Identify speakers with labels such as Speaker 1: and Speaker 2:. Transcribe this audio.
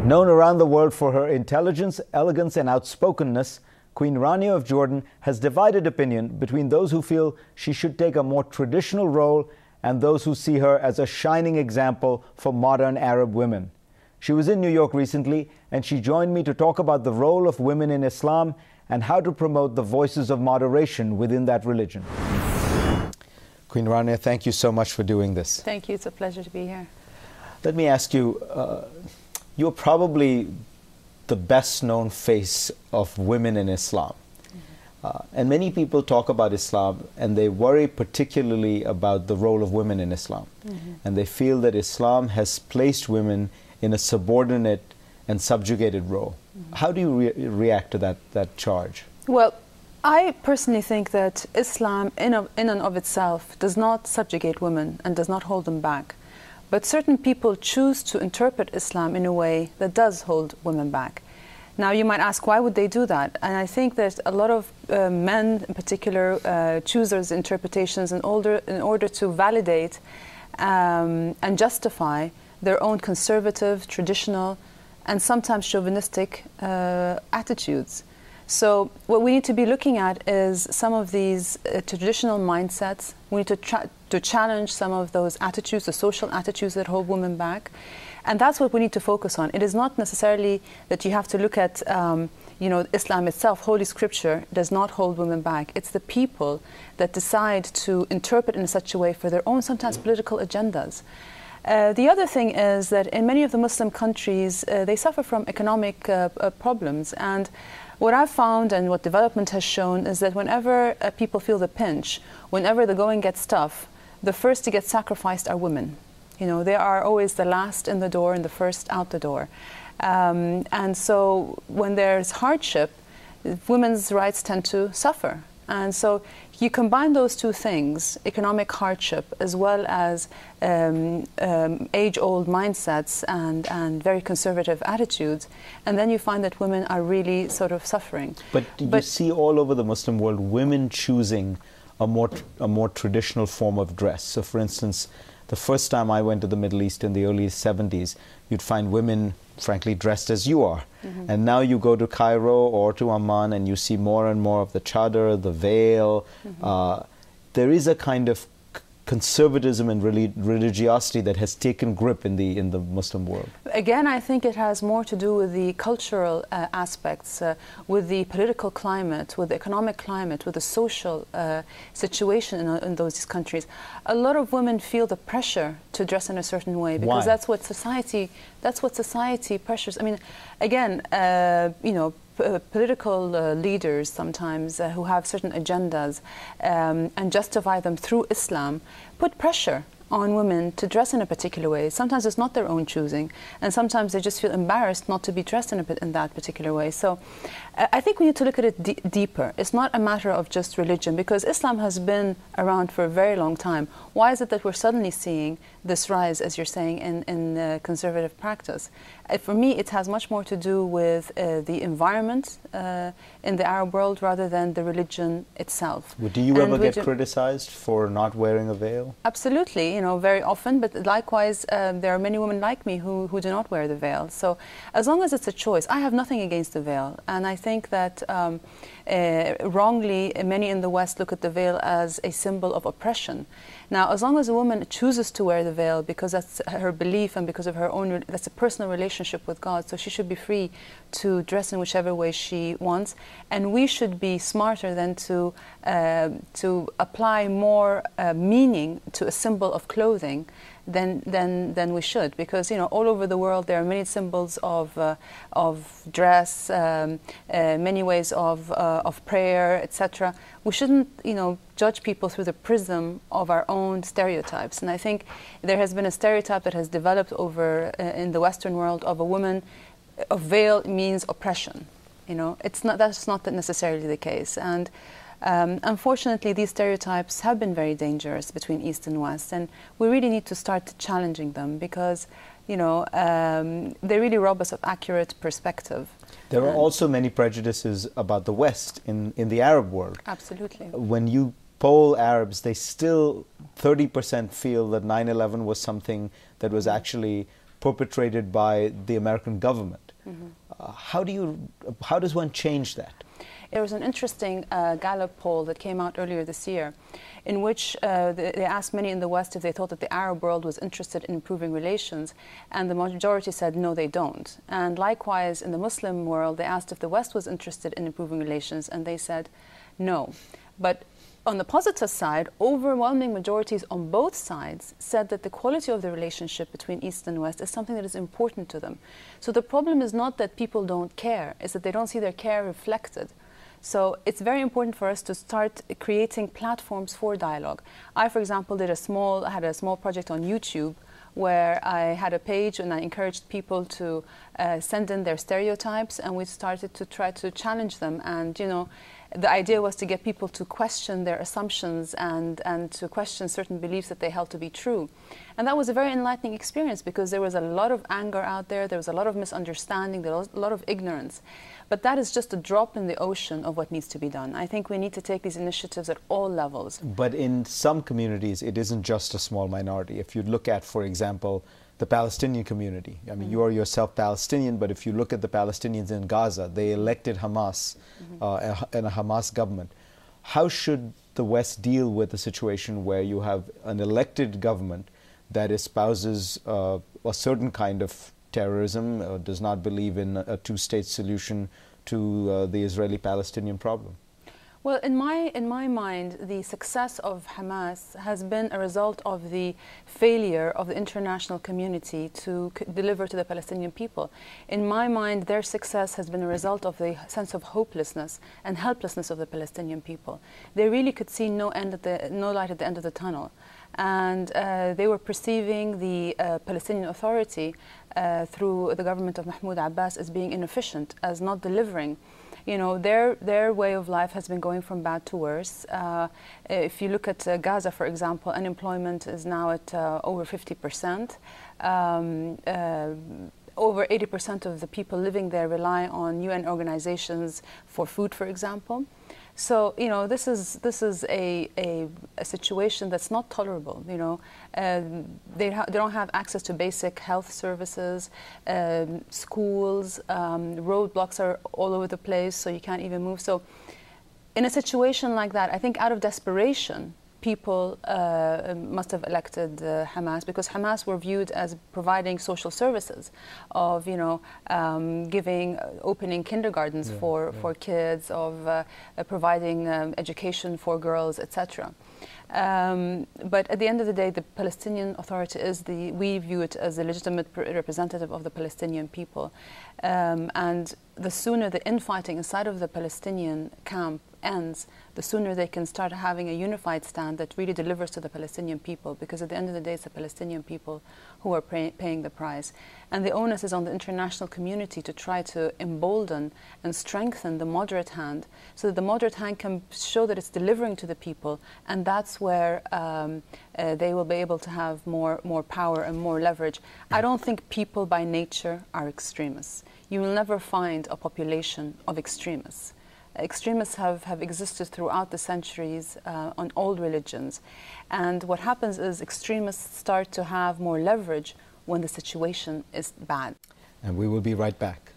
Speaker 1: Known around the world for her intelligence, elegance, and outspokenness, Queen Rania of Jordan has divided opinion between those who feel she should take a more traditional role and those who see her as a shining example for modern Arab women. She was in New York recently, and she joined me to talk about the role of women in Islam and how to promote the voices of moderation within that religion. Queen Rania, thank you so much for doing this.
Speaker 2: Thank you. It's a pleasure to be here.
Speaker 1: Let me ask you, you're probably the best known face of women in Islam. And many people talk about Islam and they worry particularly about the role of women in Islam. And they feel that Islam has placed women in a subordinate and subjugated role. How do you react to that charge?
Speaker 2: Well, I personally think that Islam in and of itself does not subjugate women and does not hold them back. But certain people choose to interpret Islam in a way that does hold women back. Now, you might ask, why would they do that? And I think that a lot of men, in particular, choose those interpretations in order to validate and justify their own conservative, traditional, and sometimes chauvinistic attitudes. So what we need to be looking at is some of these traditional mindsets. We need to challenge some of those attitudes, the social attitudes that hold women back. And that's what we need to focus on. It is not necessarily that you have to look at, Islam itself. Holy Scripture does not hold women back. It's the people that decide to interpret in such a way for their own, sometimes political agendas. The other thing is that in many of the Muslim countries, they suffer from economic problems. And what I've found and what development has shown is that whenever people feel the pinch, whenever the going gets tough, the first to get sacrificed are women. You know, they are always the last in the door and the first out the door. And so when there's hardship, women's rights tend to suffer. And so you combine those two things, economic hardship as well as age-old mindsets and very conservative attitudes, and then you find that women are really sort of suffering.
Speaker 1: But you see all over the Muslim world women choosing a more traditional form of dress. So for instance, the first time I went to the Middle East in the early 70s, you'd find women, frankly, dressed as you are. And now you go to Cairo or to Amman and you see more and more of the chadar, the veil. There is a kind of conservatism and religiosity that has taken grip in the Muslim world.
Speaker 2: Again, I think it has more to do with the cultural aspects, with the political climate, with the economic climate, with the social situation in those countries. A lot of women feel the pressure to dress in a certain way because that's what society pressures. I mean, again, political leaders sometimes who have certain agendas and justify them through Islam put pressure on women to dress in a particular way. Sometimes it's not their own choosing, and sometimes they just feel embarrassed not to be dressed in that particular way. So I think we need to look at it deeper. It's not a matter of just religion, because Islam has been around for a very long time. Why is it that we're suddenly seeing this rise, as you're saying, in conservative practice? For me, it has much more to do with the environment in the Arab world rather than the religion itself.
Speaker 1: Do you ever get criticized for not wearing a veil?
Speaker 2: Absolutely, very often, but likewise, there are many women like me who do not wear the veil. So as long as it's a choice, I have nothing against the veil. And I think that wrongly, many in the West look at the veil as a symbol of oppression. Now, as long as a woman chooses to wear the veil because that's her belief and because of her own, that's a personal relationship with God, so she should be free to dress in whichever way she wants. And we should be smarter than to apply more meaning to a symbol of clothing than we should, because all over the world there are many symbols of dress, many ways of prayer, etc. We shouldn't judge people through the prism of our own stereotypes. And I think there has been a stereotype that has developed over in the Western world of a woman. A veil means oppression. That's not necessarily the case. And unfortunately, these stereotypes have been very dangerous between East and West, and we really need to start challenging them because, they really rob us of accurate perspective.
Speaker 1: There are also many prejudices about the West in the Arab world.
Speaker 2: Absolutely.
Speaker 1: When you poll Arabs, they still 30% feel that 9/11 was something that was actually perpetrated by the American government. How does one change that?
Speaker 2: There was an interesting Gallup poll that came out earlier this year, in which they asked many in the West if they thought that the Arab world was interested in improving relations, and the majority said no, they don't. And likewise, in the Muslim world, they asked if the West was interested in improving relations, and they said no. But on the positive side, overwhelming majorities on both sides said that the quality of the relationship between East and West is something that is important to them. So the problem is not that people don't care, it's that they don't see their care reflected. So it's very important for us to start creating platforms for dialogue. I, for example, had a small project on YouTube where I had a page and I encouraged people to send in their stereotypes, and we started to try to challenge them. And, you know, the idea was to get people to question their assumptions and to question certain beliefs that they held to be true. And that was a very enlightening experience, because there was a lot of anger out there, there was a lot of misunderstanding, there was a lot of ignorance. But that is just a drop in the ocean of what needs to be done. I think we need to take these initiatives at all levels.
Speaker 1: But in some communities, it isn't just a small minority. If you look at, for example, the Palestinian community. I mean, you are yourself Palestinian, but if you look at the Palestinians in Gaza, they elected Hamas and a Hamas government. How should the West deal with a situation where you have an elected government that espouses a certain kind of terrorism, does not believe in a two-state solution to the Israeli-Palestinian problem?
Speaker 2: Well, in my mind, the success of Hamas has been a result of the failure of the international community to deliver to the Palestinian people. In my mind, their success has been a result of the sense of hopelessness and helplessness of the Palestinian people. They really could see no light at the end of the tunnel. And they were perceiving the Palestinian Authority through the government of Mahmoud Abbas as being inefficient, as not delivering. You know, their way of life has been going from bad to worse. If you look at Gaza, for example, unemployment is now at over 50%. Over 80% of the people living there rely on UN organizations for food, for example. So, you know, this is a situation that's not tolerable. You know, they don't have access to basic health services, schools, roadblocks are all over the place, so you can't even move. So, in a situation like that, I think out of desperation, people must have elected Hamas, because Hamas were viewed as providing social services, of, you know, opening kindergartens for kids, of providing education for girls, etc. But at the end of the day, the Palestinian Authority we view it as the legitimate representative of the Palestinian people. And the sooner the infighting inside of the Palestinian camp ends, the sooner they can start having a unified stand that really delivers to the Palestinian people, because at the end of the day, it's the Palestinian people who are paying the price. And the onus is on the international community to try to embolden and strengthen the moderate hand, so that the moderate hand can show that it's delivering to the people, and that's where they will be able to have more power and more leverage. I don't think people by nature are extremists. You will never find a population of extremists. Extremists have existed throughout the centuries on all religions. And what happens is extremists start to have more leverage when the situation is bad.
Speaker 1: And we will be right back.